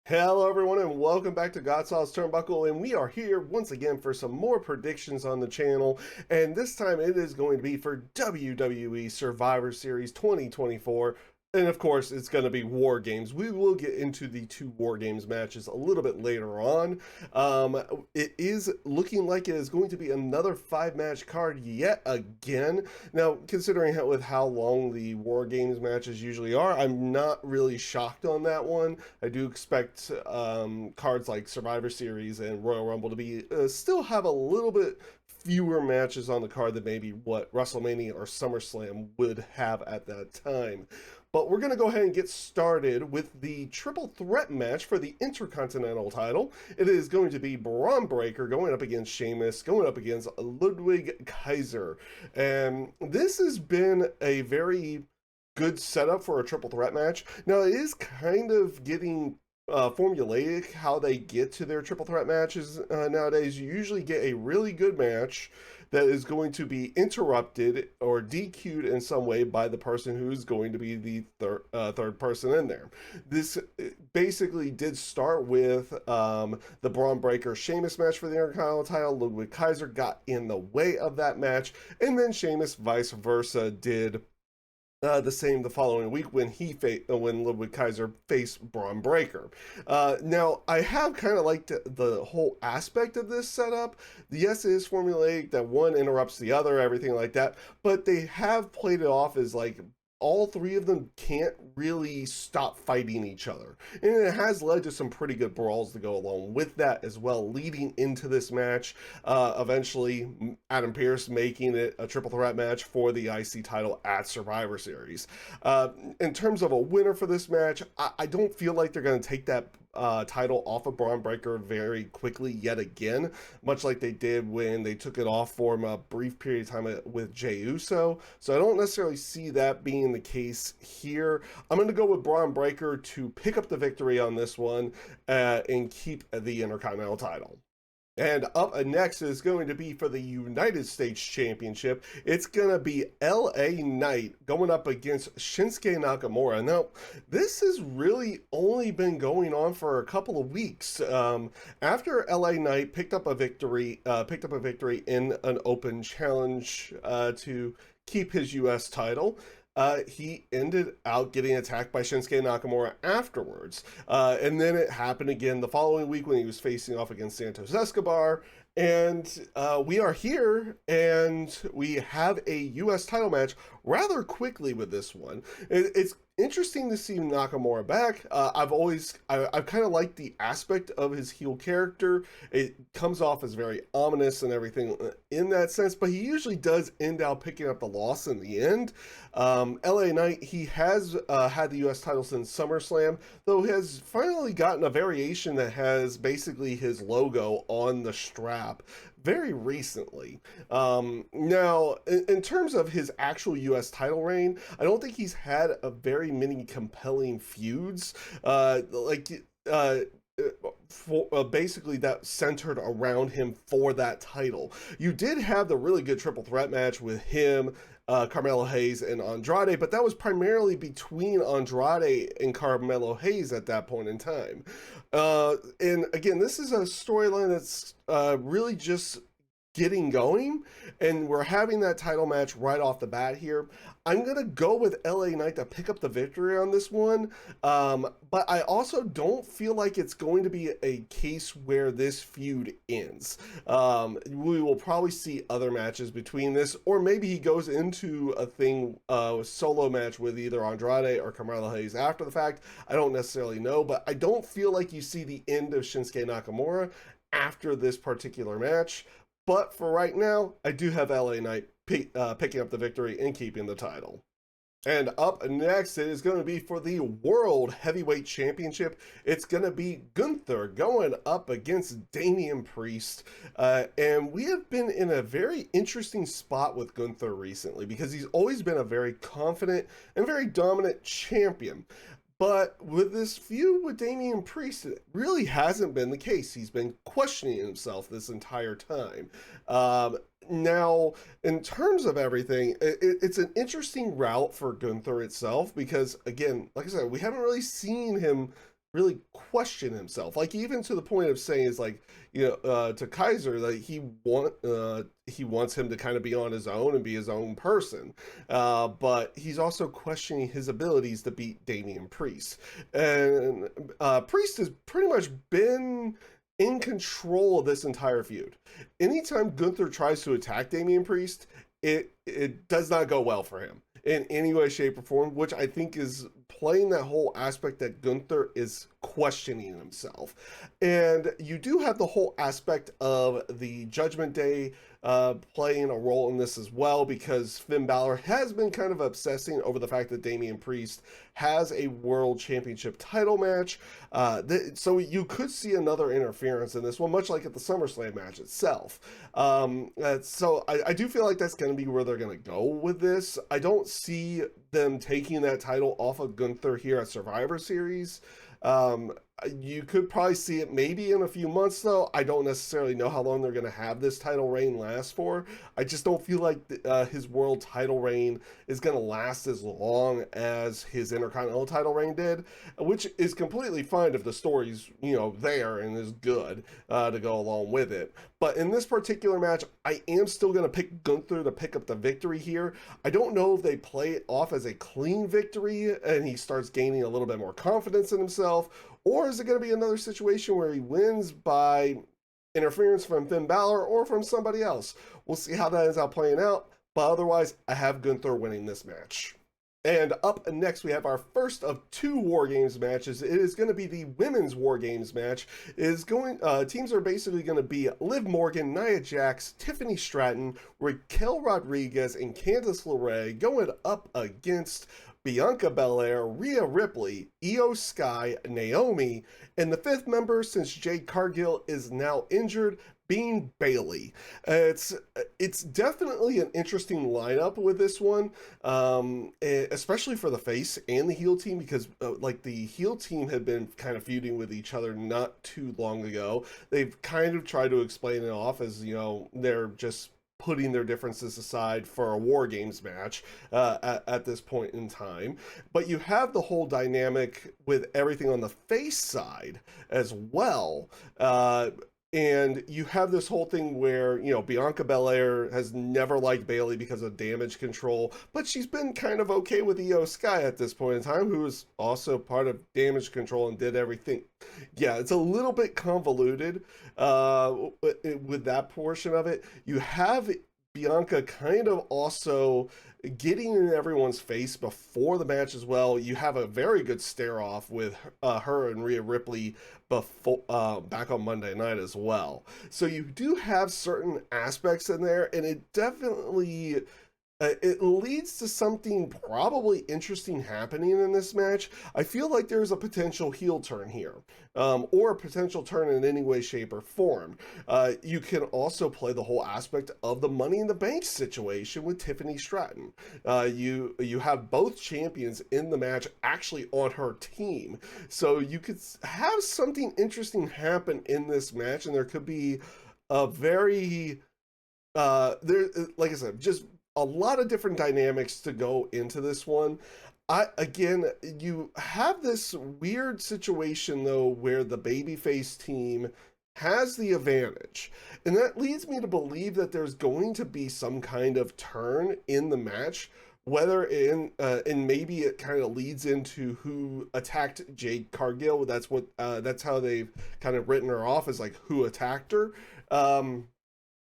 Hello everyone and welcome back to Godsaw's Turnbuckle, and we are here once again for some more predictions on the channel, and this time it is going to be for WWE Survivor Series 2024. And of course, it's going to be War Games. We will get into the two War Games matches a little bit later on. Um, it is looking like it is going to be another five-match card yet again. Now, considering with how long the War Games matches usually are, I'm not really shocked on that one. I do expect cards like Survivor Series and Royal Rumble to be still have a little bit fewer matches on the card than maybe what WrestleMania or SummerSlam would have at that time. But we're going to go ahead and get started with the triple threat match for the Intercontinental title. It is going to be Braun Breaker going up against Sheamus, going up against Ludwig Kaiser. And this has been a very good setup for a triple threat match. Now, it is kind of getting formulaic how they get to their triple threat matches nowadays. You usually get a really good match that is going to be interrupted or DQ'd in some way by the person who's going to be the third person in there. This basically did start with the Braun Breaker Sheamus match for the Intercontinental title. Ludwig Kaiser got in the way of that match, and then Sheamus vice versa did the same the following week when when Ludwig Kaiser faced Braun Breaker. Now, I have kind of liked the whole aspect of this setup. Yes, it is formulaic that one interrupts the other, everything like that, but they have played it off as like all three of them can't really stop fighting each other. And it has led to some pretty good brawls to go along with that as well, leading into this match. Eventually, Adam Pearce making it a triple threat match for the IC title at Survivor Series. In terms of a winner for this match, I don't feel like they're going to take that title off of Braun Breaker very quickly yet again, much like they did when they took it off for him a brief period of time with Jey Uso. So I don't necessarily see that being the case here. I'm going to go with Braun Breaker to pick up the victory on this one and keep the Intercontinental title. And up next is going to be for the United States Championship. It's going to be LA Knight going up against Shinsuke Nakamura. Now, this has really only been going on for a couple of weeks. After LA Knight picked up a victory in an open challenge to keep his U.S. title, he ended out getting attacked by Shinsuke Nakamura afterwards. And then it happened again the following week when he was facing off against Santos Escobar. And we are here, and we have a U.S. title match rather quickly with this one. It's interesting to see Nakamura back. I've kind of liked the aspect of his heel character. It comes off as very ominous and everything in that sense, but he usually does end out picking up the loss in the end. LA Knight, he has had the U.S. title since SummerSlam, though he has finally gotten a variation that has basically his logo on the strap very recently. Now, in terms of his actual U.S. title reign, I don't think he's had a very many compelling feuds. Basically that centered around him for that title. You did have the really good triple threat match with him, Carmelo Hayes, and Andrade, but that was primarily between Andrade and Carmelo Hayes at that point in time. And again, this is a storyline that's really just getting going, and we're having that title match right off the bat here. I'm going to go with LA Knight to pick up the victory on this one, but I also don't feel like it's going to be a case where this feud ends. We will probably see other matches between this, or maybe he goes into a solo match with either Andrade or Carmelo Hayes after the fact. I don't necessarily know, but I don't feel like you see the end of Shinsuke Nakamura after this particular match. But for right now, I do have LA Knight picking up the victory and keeping the title. And up next, it is going to be for the World Heavyweight Championship. It's going to be Gunther going up against Damian Priest. And we have been in a very interesting spot with Gunther recently because he's always been a very confident and very dominant champion. But with this feud with Damian Priest, it really hasn't been the case. He's been questioning himself this entire time. Now, in terms of everything, it's an interesting route for Gunther itself because, again, like I said, we haven't really seen him really question himself. Like even to the point of saying is like, to Kaiser that he wants him to kind of be on his own and be his own person. But he's also questioning his abilities to beat Damian Priest. And Priest has pretty much been in control of this entire feud. Anytime Gunther tries to attack Damian Priest, it does not go well for him in any way, shape, or form, which I think is playing that whole aspect that Gunther is questioning himself. And you do have the whole aspect of the Judgment Day playing a role in this as well, because Finn Balor has been kind of obsessing over the fact that Damian Priest has a world championship title match. So you could see another interference in this one, much like at the SummerSlam match itself. So I do feel like that's going to be where they're going to go with this. I don't see them taking that title off of Gunther here at Survivor Series. You could probably see it maybe in a few months, though. I don't necessarily know how long they're going to have this title reign last for. I just don't feel like his world title reign is going to last as long as his Intercontinental title reign did, which is completely fine if the story's, there and is good to go along with it. But in this particular match, I am still going to pick Gunther to pick up the victory here. I don't know if they play it off as a clean victory and he starts gaining a little bit more confidence in himself, or is it going to be another situation where he wins by interference from Finn Balor or from somebody else? We'll see how that ends up playing out, but otherwise, I have Gunther winning this match. And up next, we have our first of two War Games matches. It is going to be the women's War Games match. Teams are basically going to be Liv Morgan, Nia Jax, Tiffany Stratton, Raquel Rodriguez, and Candice LeRae going up against Bianca Belair, Rhea Ripley, Io Sky, Naomi, and the fifth member, since Jade Cargill is now injured, being Bayley. It's definitely an interesting lineup with this one, especially for the face and the heel team, because the heel team had been kind of feuding with each other not too long ago. They've kind of tried to explain it off as, they're just putting their differences aside for a War Games match at this point in time. But you have the whole dynamic with everything on the face side as well. And you have this whole thing where, Bianca Belair has never liked Bayley because of damage control, but she's been kind of okay with Io Sky at this point in time, who is also part of damage control and did everything. Yeah, it's a little bit convoluted with that portion of it. You have Bianca kind of also getting in everyone's face before the match as well. You have a very good stare off with her and Rhea Ripley before back on Monday night as well. So you do have certain aspects in there, and it definitely it leads to something probably interesting happening in this match. I feel like there's a potential heel turn here, or a potential turn in any way, shape, or form. You can also play the whole aspect of the Money in the Bank situation with Tiffany Stratton. You have both champions in the match actually on her team, so you could have something interesting happen in this match, and there could be a very like I said, just a lot of different dynamics to go into this one. You have this weird situation though where the babyface team has the advantage, and that leads me to believe that there's going to be some kind of turn in the match, whether and maybe it kind of leads into who attacked Jade Cargill. That's how they've kind of written her off, as like who attacked her.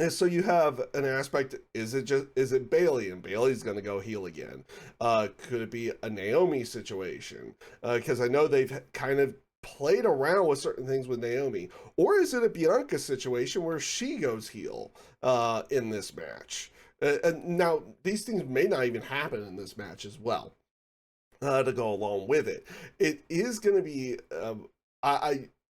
And so you have an aspect, is it Bayley? And Bayley's going to go heel again. Could it be a Naomi situation? Because I know they've kind of played around with certain things with Naomi. Or is it a Bianca situation where she goes heel in this match? And now, these things may not even happen in this match as well, to go along with it. It is going to be,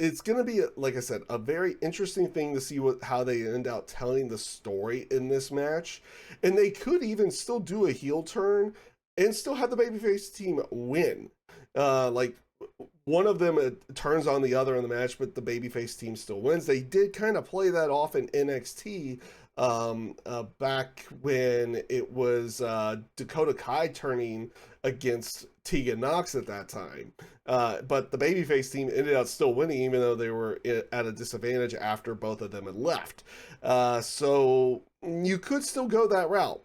it's going to be, like I said, a very interesting thing to see how they end up telling the story in this match. And they could even still do a heel turn and still have the babyface team win. one of them turns on the other in the match, but the babyface team still wins. They did kind of play that off in NXT back when it was Dakota Kai turning against Tegan Knox at that time. But the babyface team ended up still winning, even though they were at a disadvantage after both of them had left. So you could still go that route.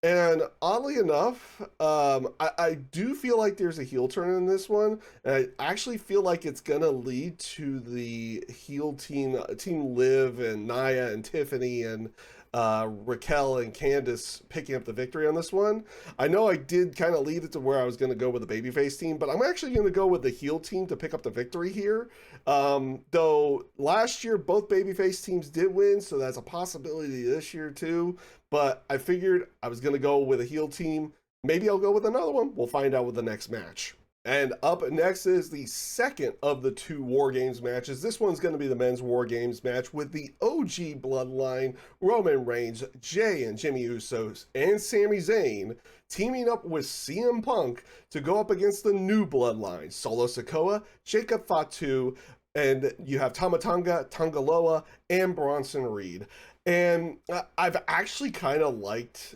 And oddly enough, I do feel like there's a heel turn in this one. And I actually feel like it's going to lead to the heel team, Team Liv and Nia and Tiffany and Raquel and Candice picking up the victory on this one. I know I did kind of lead it to where I was going to go with the babyface team, but I'm actually going to go with the heel team to pick up the victory here. Though last year, both babyface teams did win, so that's a possibility this year too. But I figured I was going to go with a heel team. Maybe I'll go with another one. We'll find out with the next match. And up next is the second of the two War Games matches. This one's going to be the men's War Games match with the OG Bloodline, Roman Reigns, Jey and Jimmy Usos, and Sami Zayn teaming up with CM Punk to go up against the new Bloodline, Solo Sikoa, Jacob Fatu, and you have Tama Tonga, Tonga Loa, and Bronson Reed. And I've actually kind of liked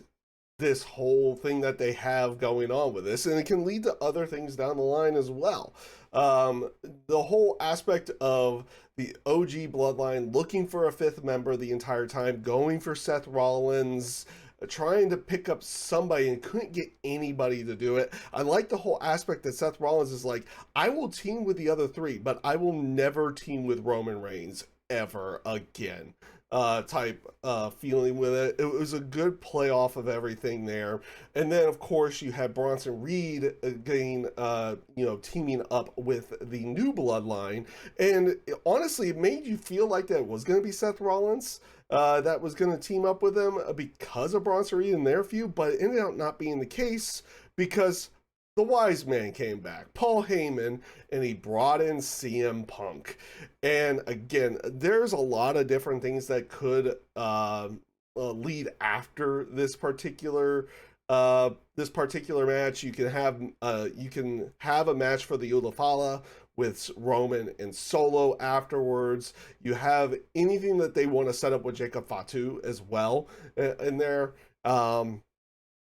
this whole thing that they have going on with this, and it can lead to other things down the line as well. The whole aspect of the OG Bloodline looking for a fifth member the entire time, going for Seth Rollins, trying to pick up somebody and couldn't get anybody to do it. I like the whole aspect that Seth Rollins is like, I will team with the other three, but I will never team with Roman Reigns ever again. Type feeling with it. It was a good play off of everything there. And then of course you had Bronson Reed getting teaming up with the new Bloodline, and honestly it made you feel like that was going to be Seth Rollins that was going to team up with them because of Bronson Reed and their feud, but it ended up not being the case because the wise man came back, Paul Heyman, and he brought in CM Punk. And again, there's a lot of different things that could lead after this particular match. You can have a match for the Ulafala with Roman and Solo afterwards. You have anything that they want to set up with Jacob Fatu as well in there.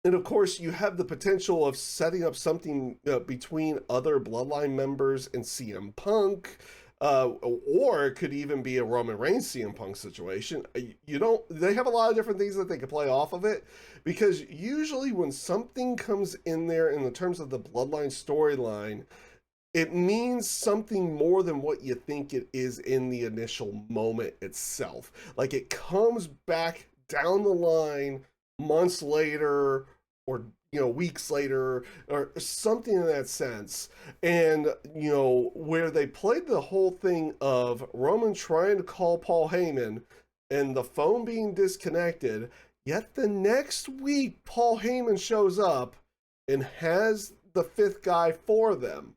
And of course, you have the potential of setting up something between other Bloodline members and CM Punk, or it could even be a Roman Reigns CM Punk situation. They have a lot of different things that they could play off of it, because usually when something comes in there in the terms of the Bloodline storyline, it means something more than what you think it is in the initial moment itself. Like it comes back down the line months later, or weeks later, or something in that sense. And where they played the whole thing of Roman trying to call Paul Heyman and the phone being disconnected, yet the next week Paul Heyman shows up and has the fifth guy for them.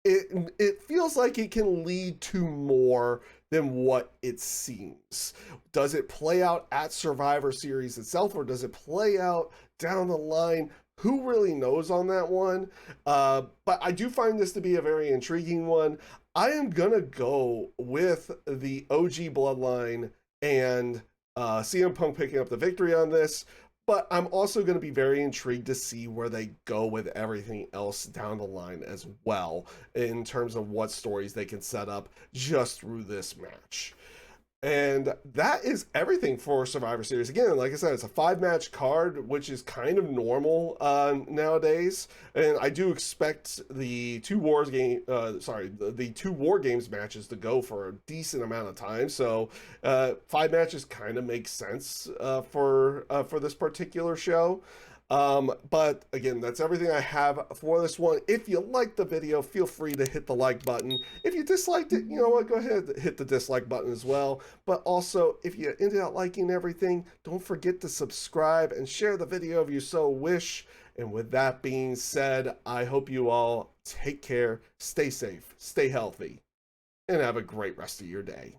It feels like it can lead to more than what it seems. Does it play out at Survivor Series itself, or does it play out down the line? Who really knows on that one? But I do find this to be a very intriguing one. I am gonna go with the OG Bloodline and CM Punk picking up the victory on this. But I'm also going to be very intrigued to see where they go with everything else down the line as well, in terms of what stories they can set up just through this match. And that is everything for Survivor Series. Again, like I said, it's a 5-match card, which is kind of normal nowadays. And I do expect the two War Games matches to go for a decent amount of time. So 5 matches kind of makes sense for this particular show. But again, that's everything I have for this one. If you liked the video, feel free to hit the like button. If you disliked it, you know what, go ahead and hit the dislike button as well. But also, if you ended up liking everything, don't forget to subscribe and share the video if you so wish. And with that being said, I hope you all take care, stay safe, stay healthy, and have a great rest of your day.